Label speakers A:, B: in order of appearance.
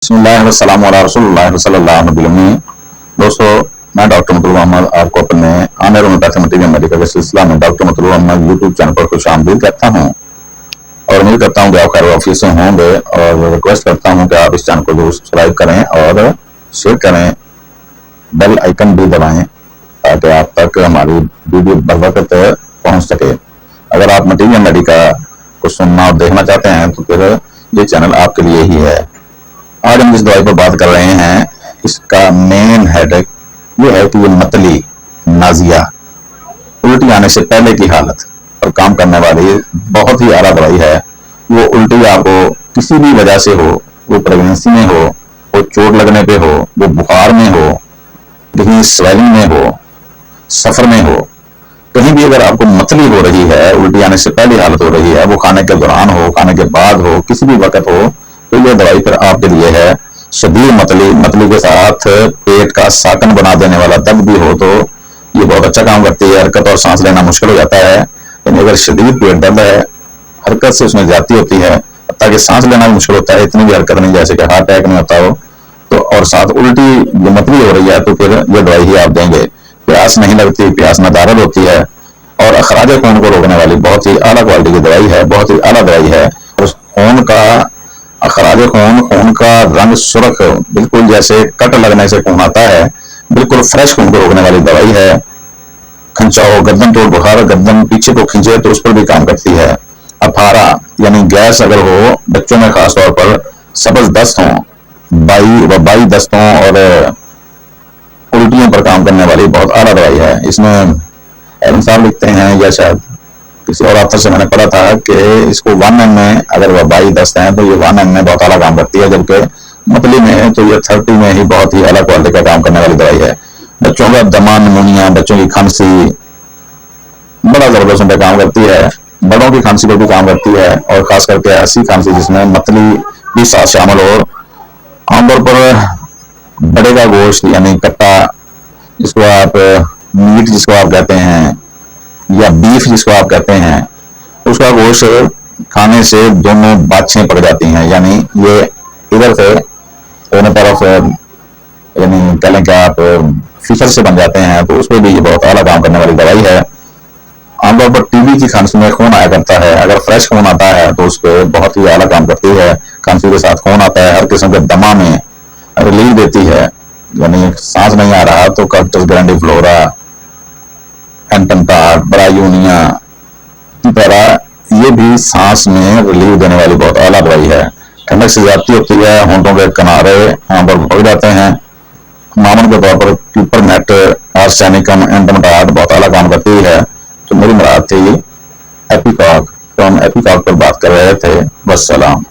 A: بسم اللہ والسلام علی رسول اللہ صلی اللہ علیہ وسلم۔ دوستو، میں ڈاکٹر مطلوب احمد آپ کو اپنے آنر میتھمیٹکس میڈیکل کے سلسلہ میں ڈاکٹر مطلوب احمد یوٹیوب چینل پر خوش آمدید کہتا ہوں اور امید کرتا ہوں کہ آپ خیر وافیت سے ہوں گے، اور ریکویسٹ کرتا ہوں کہ آپ اس چینل کو ضرور سبسکرائب کریں اور شیئر کریں، بیل آئیکن بھی دبائیں تاکہ آپ تک ہماری ویڈیو بروقت پہنچ سکے۔ اگر آپ مٹیریل میڈیکل کو سننا اور دیکھنا چاہتے ہیں تو پھر یہ چینل آپ کے لیے ہی ہے۔ آج ہم جس دوائی پر بات کر رہے ہیں اس کا مین ہیڈک یہ ہے کہ یہ متلی نازیہ الٹی آنے سے پہلے کی حالت پر کام کرنے والی بہت ہی اعلیٰ دوائی ہے۔ وہ الٹی آپ کو کسی بھی وجہ سے ہو، وہ پریگننسی میں ہو، وہ چوٹ لگنے پہ ہو، وہ بخار میں ہو، کہیں سویلنگ میں ہو، سفر میں ہو، کہیں بھی اگر آپ کو متلی ہو رہی ہے، الٹی آنے سے پہلی حالت ہو رہی ہے، وہ کھانے کے دوران ہو، کھانے کے بعد ہو، کسی بھی وقت ہو، تو یہ دوائی پھر آپ کے لیے ہے۔ شدید متلی کے ساتھ پیٹ کا ساکن بنا دینے والا درد بھی ہو تو یہ بہت اچھا کام کرتی ہے۔ حرکت اور سانس لینا مشکل ہو جاتا ہے، یعنی اگر شدید پیٹ درد ہے، حرکت سے اس میں زیادتی ہوتی ہے، تاکہ سانس لینا بھی مشکل ہوتا ہے، اتنی بھی حرکت نہیں جیسے کہ ہارٹ اٹیک نہیں ہوتا ہو تو، اور ساتھ الٹی جو متلی ہو رہی ہے تو پھر یہ دوائی ہی آپ دیں گے۔ پیاس نہیں لگتی، پیاس ندارت ہوتی ہے، اور اخراج خون کو روکنے والی بہت ہی اعلیٰ کوالٹی کی دوائی ہے، بہت ہی اعلیٰ دوائی ہے۔ اس خون کا اخراج خون کا رنگ سرخ، بالکل جیسے کٹ لگنے سے خون آتا ہے، بالکل فریش خون کو روکنے والی دوائی ہے۔ کھنچاؤ، گردن توڑ بخار، گردن پیچھے کو کھینچے تو اس پر بھی کام کرتی ہے۔ اپھارا یعنی گیس اگر ہو، بچوں میں خاص طور پر سبز دست ہوں، وبائی دستوں اور الٹیوں پر کام کرنے والی بہت اعلیٰ دوائی ہے۔ اس میں صاحب لکھتے ہیں، یا شاید کسی اور آتھر سے میں نے پڑھا تھا کہ اس کو 1 ml میں اگر وبائی دست ہیں تو یہ 1 ml میں بہت اعلیٰ کام کرتی ہے، جبکہ متلی میں ہے تو یہ 30 میں ہی بہت ہی اعلیٰ کوالٹی کا کام کرنے والی دوائی ہے۔ بچوں کا دمہ، نمونیا، بچوں کی کھانسی بڑا زبردست پہ کام کرتی ہے، بڑوں کی کھانسی پر بھی کام کرتی ہے، اور خاص کر کے ایسی کھانسی جس میں متلی بھی ساتھ شامل ہو۔ عام طور پر بڑے کا گوشت یعنی کٹا، جس کو آپ میٹ جس کو آپ کہتے ہیں، یا بیف جس کو آپ کہتے ہیں، اس کا گوشت کھانے سے دونوں باچھیں پک جاتی ہیں، یعنی یہ ادھر سے دونوں طرف یعنی کہہ لیں کہ آپ فشر سے بن جاتے ہیں، تو اس پہ بھی یہ بہت اعلیٰ کام کرنے والی دوائی ہے۔ عام طور پر ٹی بی کی کھانسی میں خون آیا کرتا ہے، اگر فریش خون آتا ہے تو اس پہ بہت ہی اعلیٰ کام کرتی ہے۔ کھانسی کے ساتھ خون آتا ہے، ہر قسم کے دمہ میں ریلیف دیتی ہے، یعنی سانس نہیں آ رہا تو کارٹس گرینڈیفلورا، اینٹنٹاٹ، برایونیا کی طرح یہ بھی سانس میں ریلیف دینے والی بہت اعلیٰ دوائی ہے۔ ٹھنڈک سے زیادتی ہوتی ہے، ہونٹوں کے کنارے وہاں پر بھگ جاتے ہیں۔ معمول کے طور پر پیپرمیٹ، آرسینیکم، اینٹنٹاٹ بہت اعلیٰ کام کرتی ہے۔ تو میری مراد تھی ایپیکاک، تو ہم ایپیکاک پر بات کر رہے تھے۔ والسلام۔